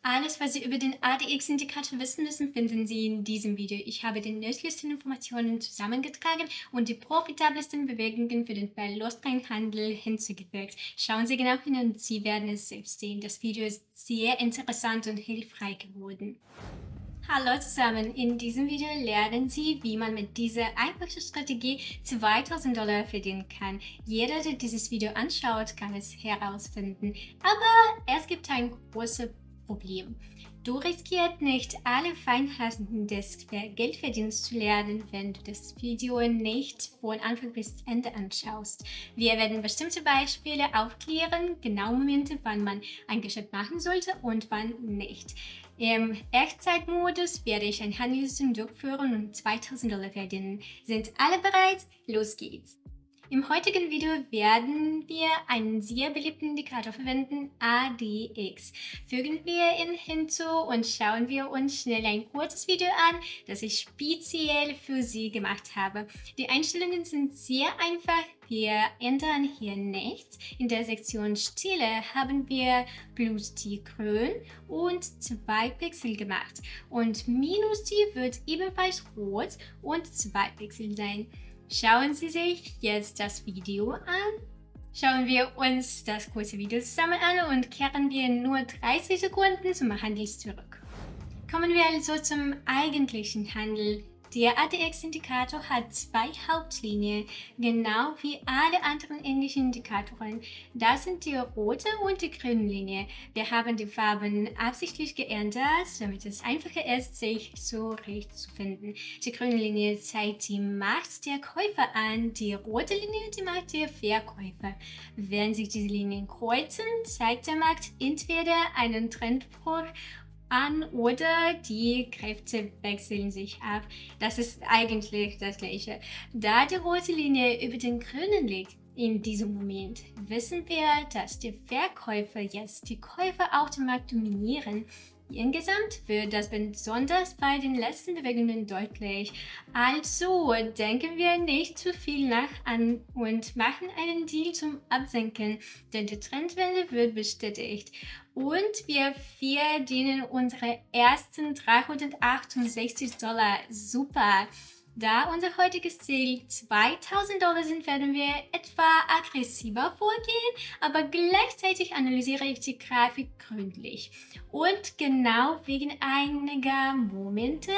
Alles, was Sie über den ADX-Indikator wissen müssen, finden Sie in diesem Video. Ich habe die nützlichsten Informationen zusammengetragen und die profitabelsten Bewegungen für den verlustfreien Handel hinzugefügt. Schauen Sie genau hin und Sie werden es selbst sehen. Das Video ist sehr interessant und hilfreich geworden. Hallo zusammen, in diesem Video lernen Sie, wie man mit dieser einfachen Strategie $2000 verdienen kann. Jeder, der dieses Video anschaut, kann es herausfinden. Aber es gibt ein großes Problem. Du riskierst nicht alle Feinheiten des Geldverdienens zu lernen, wenn du das Video nicht von Anfang bis Ende anschaust. Wir werden bestimmte Beispiele aufklären, genau Momente, wann man ein Geschäft machen sollte und wann nicht. Im Echtzeitmodus werde ich ein Handelssystem durchführen und $2000 verdienen. Sind alle bereit? Los geht's! Im heutigen Video werden wir einen sehr beliebten Indikator verwenden, ADX. Fügen wir ihn hinzu und schauen wir uns schnell ein kurzes Video an, das ich speziell für Sie gemacht habe. Die Einstellungen sind sehr einfach. Wir ändern hier nichts. In der Sektion Stille haben wir plus die grün und 2 Pixel gemacht. Und minus die wird ebenfalls rot und 2 Pixel sein. Schauen Sie sich jetzt das Video an. Schauen wir uns das kurze Video zusammen an und kehren wir nur 30 Sekunden zum Handel zurück. Kommen wir also zum eigentlichen Handel. Der ADX-Indikator hat 2 Hauptlinien, genau wie alle anderen ähnlichen Indikatoren. Das sind die rote und die grüne Linie. Wir haben die Farben absichtlich geändert, damit es einfacher ist, sich zurechtzufinden. Die grüne Linie zeigt die Macht der Käufer an, die rote Linie die Macht der Verkäufer. Wenn sich diese Linien kreuzen, zeigt der Markt entweder einen Trendbruch an oder die Kräfte wechseln sich ab. Das ist eigentlich das Gleiche. Da die rote Linie über den grünen liegt, in diesem Moment wissen wir, dass die Verkäufer jetzt die Käufer auf dem Markt dominieren. Insgesamt wird das besonders bei den letzten Bewegungen deutlich. Also denken wir nicht zu viel nach an und machen einen Deal zum Absenken, denn die Trendwende wird bestätigt. Und wir verdienen unsere ersten $368. Super! Da unser heutiges Ziel $2000 sind, werden wir etwa aggressiver vorgehen, aber gleichzeitig analysiere ich die Grafik gründlich. Und genau wegen einiger Momente,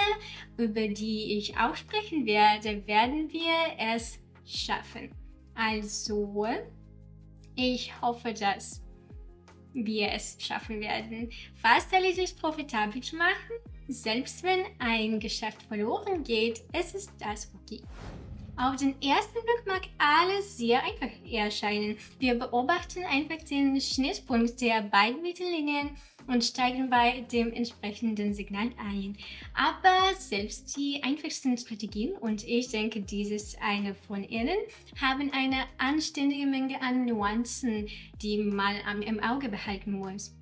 über die ich auch sprechen werde, werden wir es schaffen. Also, ich hoffe, dass wir es schaffen werden, fast alles profitabel zu machen. Selbst wenn ein Geschäft verloren geht, ist es das okay. Auf den ersten Blick mag alles sehr einfach erscheinen. Wir beobachten einfach den Schnittpunkt der beiden Mittellinien und steigen bei dem entsprechenden Signal ein. Aber selbst die einfachsten Strategien, und ich denke, dies ist eine von ihnen, haben eine anständige Menge an Nuancen, die man im Auge behalten muss.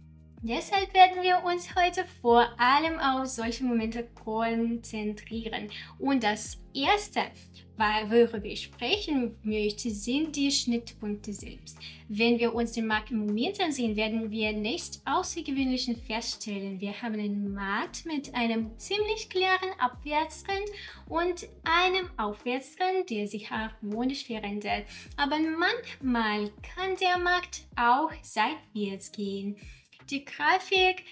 Deshalb werden wir uns heute vor allem auf solche Momente konzentrieren. Und das Erste, worüber ich sprechen möchte, sind die Schnittpunkte selbst. Wenn wir uns den Markt im Moment ansehen, werden wir nichts Außergewöhnliches feststellen. Wir haben einen Markt mit einem ziemlich klaren Abwärtstrend und einem Aufwärtstrend, der sich harmonisch verändert. Aber manchmal kann der Markt auch seitwärts gehen. Die Grafik,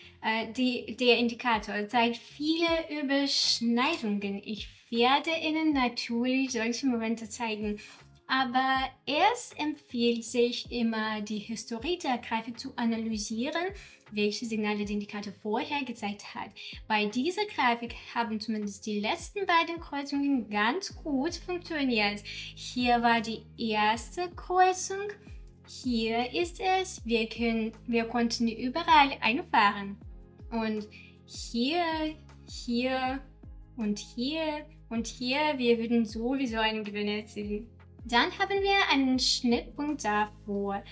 der Indikator zeigt viele Überschneidungen. Ich werde Ihnen natürlich solche Momente zeigen, aber es empfiehlt sich immer, die Historie der Grafik zu analysieren, welche Signale der Indikator vorher gezeigt hat. Bei dieser Grafik haben zumindest die letzten beiden Kreuzungen ganz gut funktioniert. Hier war die erste Kreuzung. Hier ist es, wir konnten überall einfahren. Und hier und hier und hier, wir würden sowieso einen Gewinn erzielen. Dann haben wir einen Schnittpunkt davor.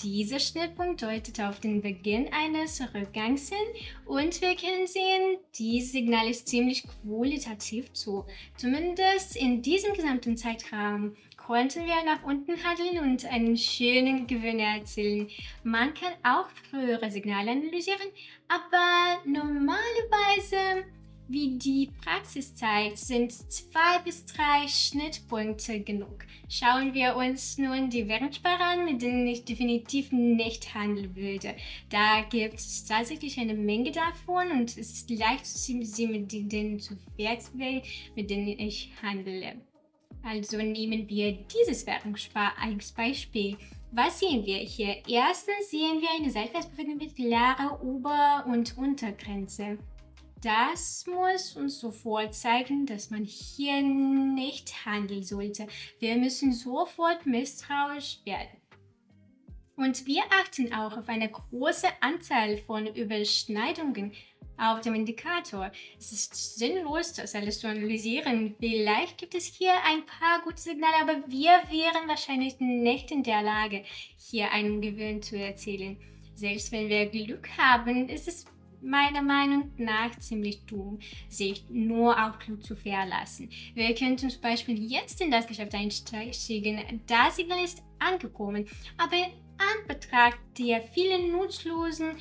Dieser Schnittpunkt deutet auf den Beginn eines Rückgangs hin und wir können sehen, dieses Signal ist ziemlich qualitativ zu. Zumindest in diesem gesamten Zeitraum konnten wir nach unten handeln und einen schönen Gewinn erzielen. Man kann auch frühere Signale analysieren, aber Normalerweise, wie die Praxis zeigt, sind 2 bis 3 Schnittpunkte genug. Schauen wir uns nun die Währungspaare an, mit denen ich definitiv nicht handeln würde. Da gibt es tatsächlich eine Menge davon und es ist leicht zu sehen, sie mit denen zu verwechseln, mit denen ich handle. Also nehmen wir dieses Währungspaar als Beispiel. Was sehen wir hier? Erstens sehen wir eine Seitwärtsbewegung mit klarer Ober- und Untergrenze. Das muss uns sofort zeigen, dass man hier nicht handeln sollte. Wir müssen sofort misstrauisch werden. Und wir achten auch auf eine große Anzahl von Überschneidungen auf dem Indikator. Es ist sinnlos, das alles zu analysieren. Vielleicht gibt es hier ein paar gute Signale, aber wir wären wahrscheinlich nicht in der Lage, hier einen Gewinn zu erzielen. Selbst wenn wir Glück haben, ist es meiner Meinung nach ziemlich dumm, sich nur auf Glück zu verlassen. Wir könnten zum Beispiel jetzt in das Geschäft einsteigen. Das Signal ist angekommen, aber in Anbetracht der vielen nutzlosen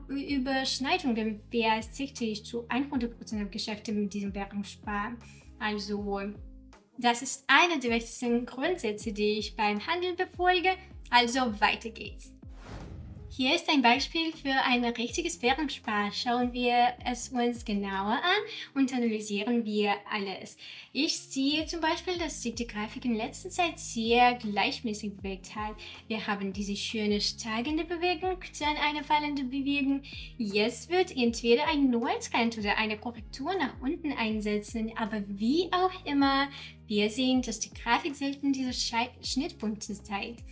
Überschneidungen verzichte ich zu 100% auf Geschäfte mit diesem Währungspaar. Also, das ist einer der wichtigsten Grundsätze, die ich beim Handeln befolge. Also, weiter geht's. Hier ist ein Beispiel für ein richtiges Währungspaar. Schauen wir es uns genauer an und analysieren wir alles. Ich sehe zum Beispiel, dass sich die Grafik in letzter Zeit sehr gleichmäßig bewegt hat. Wir haben diese schöne steigende Bewegung, dann eine fallende Bewegung. Jetzt wird entweder ein neuer Trend oder eine Korrektur nach unten einsetzen, aber wie auch immer, wir sehen, dass die Grafik selten diese Schnittpunkte zeigt.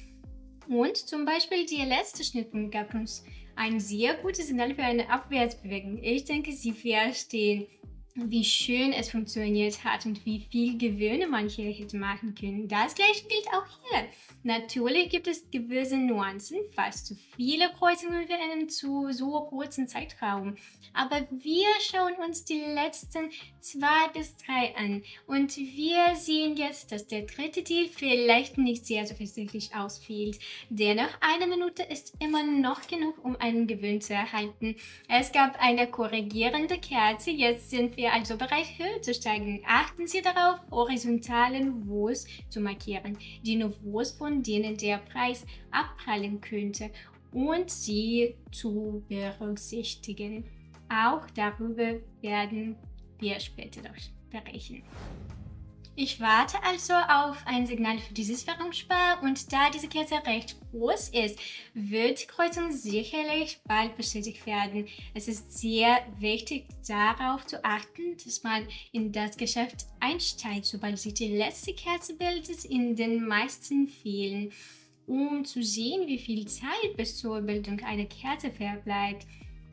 Und zum Beispiel der letzte Schnittpunkt gab uns ein sehr gutes Signal für eine Abwärtsbewegung. Ich denke, Sie verstehen, wie schön es funktioniert hat und wie viel Gewinne man hier hätte machen können. Das gleiche gilt auch hier. Natürlich gibt es gewisse Nuancen, fast zu viele Kreuzungen für einen zu so kurzen Zeitraum. Aber wir schauen uns die letzten 2 bis 3 an und wir sehen jetzt, dass der dritte Deal vielleicht nicht sehr offensichtlich ausfiel. Dennoch, 1 Minute ist immer noch genug, um einen Gewinn zu erhalten. Es gab eine korrigierende Kerze, jetzt sind wir also bereit, höher zu steigen. Achten Sie darauf, horizontale Niveaus zu markieren, die Niveaus, von denen der Preis abprallen könnte, und sie zu berücksichtigen. Auch darüber werden wir später noch sprechen. Ich warte also auf ein Signal für dieses Währungspaar und da diese Kerze recht groß ist, wird die Kreuzung sicherlich bald bestätigt werden. Es ist sehr wichtig darauf zu achten, dass man in das Geschäft einsteigt, sobald sich die letzte Kerze bildet, in den meisten Fällen, um zu sehen, wie viel Zeit bis zur Bildung einer Kerze verbleibt.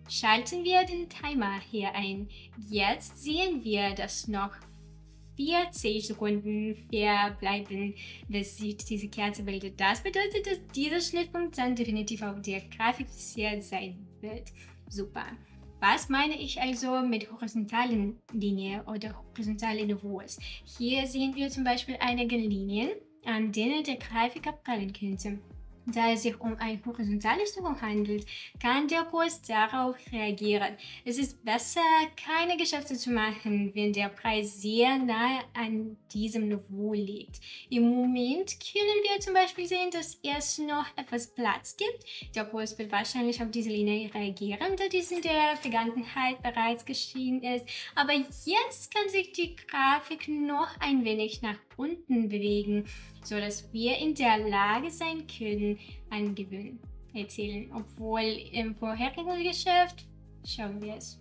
Schalten wir den Timer hier ein. Jetzt sehen wir, dass noch 40 Sekunden verbleiben, bis sich diese Kerze bildet. Das bedeutet, dass dieser Schnittpunkt dann definitiv auf der Grafik fixiert sein wird. Super. Was meine ich also mit horizontalen Linien oder horizontalen Niveaus? Hier sehen wir zum Beispiel einige Linien, an denen der Grafik abprallen könnte. Da es sich um ein horizontales Niveau handelt, kann der Kurs darauf reagieren. Es ist besser, keine Geschäfte zu machen, wenn der Preis sehr nahe an diesem Niveau liegt. Im Moment können wir zum Beispiel sehen, dass es noch etwas Platz gibt. Der Kurs wird wahrscheinlich auf diese Linie reagieren, da dies in der Vergangenheit bereits geschehen ist. Aber jetzt kann sich die Grafik noch ein wenig nach unten bewegen, sodass wir in der Lage sein können, einen Gewinn erzielen. Obwohl im vorherigen Geschäft, schauen wir es.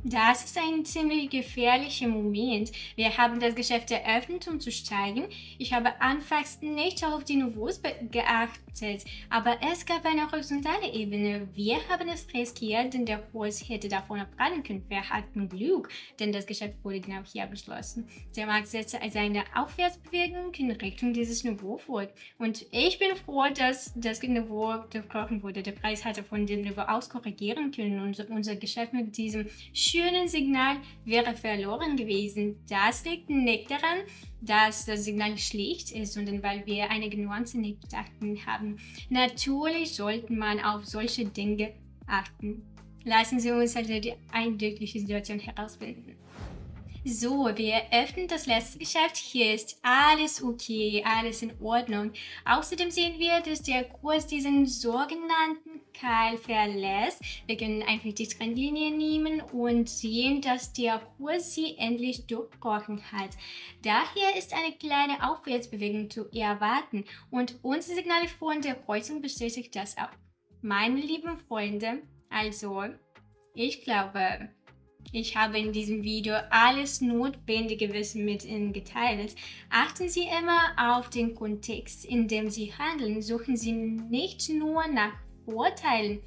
Das ist ein ziemlich gefährlicher Moment. Wir haben das Geschäft eröffnet, um zu steigen. Ich habe anfangs nicht auf die Niveaus geachtet, aber es gab eine horizontale Ebene. Wir haben es riskiert, denn der Kurs hätte davon abprallen können. Wir hatten Glück, denn das Geschäft wurde genau hier abgeschlossen. Der Markt setzte also eine Aufwärtsbewegung in Richtung dieses Niveau fort. Und ich bin froh, dass das Niveau durchbrochen wurde. Der Preis hatte von dem Niveau aus korrigieren können und unser Geschäft mit diesem schönen Signal wäre verloren gewesen. Das liegt nicht daran, dass das Signal schlecht ist, sondern weil wir einige Nuancen nicht beachtet haben. Natürlich sollte man auf solche Dinge achten. Lassen Sie uns also die eindrückliche Situation herausfinden. So, wir öffnen das letzte Geschäft. Hier ist alles okay, alles in Ordnung. Außerdem sehen wir, dass der Kurs diesen sogenannten Keil verlässt. Wir können einfach die Trendlinie nehmen und sehen, dass der Kurs sie endlich durchbrochen hat. Daher ist eine kleine Aufwärtsbewegung zu erwarten und unsere Signale von der Kreuzung bestätigt das auch. Meine lieben Freunde, also ich glaube, ich habe in diesem Video alles notwendige Wissen mit Ihnen geteilt. Achten Sie immer auf den Kontext, in dem Sie handeln. Suchen Sie nicht nur nach Vorteilen,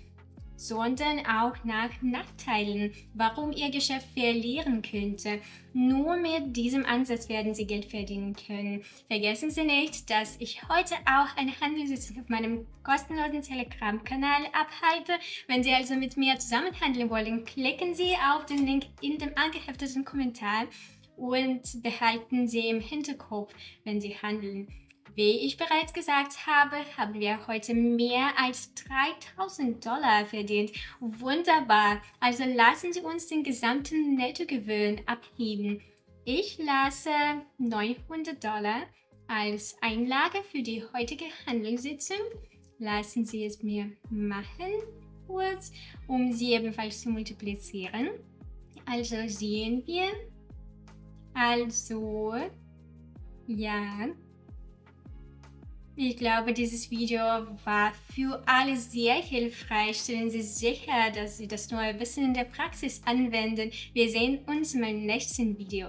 sondern auch nach Nachteilen, warum Ihr Geschäft verlieren könnte. Nur mit diesem Ansatz werden Sie Geld verdienen können. Vergessen Sie nicht, dass ich heute auch eine Handelssitzung auf meinem kostenlosen Telegram-Kanal abhalte. Wenn Sie also mit mir zusammenhandeln wollen, klicken Sie auf den Link in dem angehefteten Kommentar und behalten Sie im Hinterkopf, wenn Sie handeln. Wie ich bereits gesagt habe, haben wir heute mehr als $3.000 verdient. Wunderbar! Also lassen Sie uns den gesamten Nettogewinn abheben. Ich lasse $900 als Einlage für die heutige Handelssitzung. Lassen Sie es mir machen, kurz, um sie ebenfalls zu multiplizieren. Also sehen wir. Also, ja. Ich glaube, dieses Video war für alle sehr hilfreich. Stellen Sie sicher, dass Sie das neue Wissen in der Praxis anwenden. Wir sehen uns in meinem nächsten Video.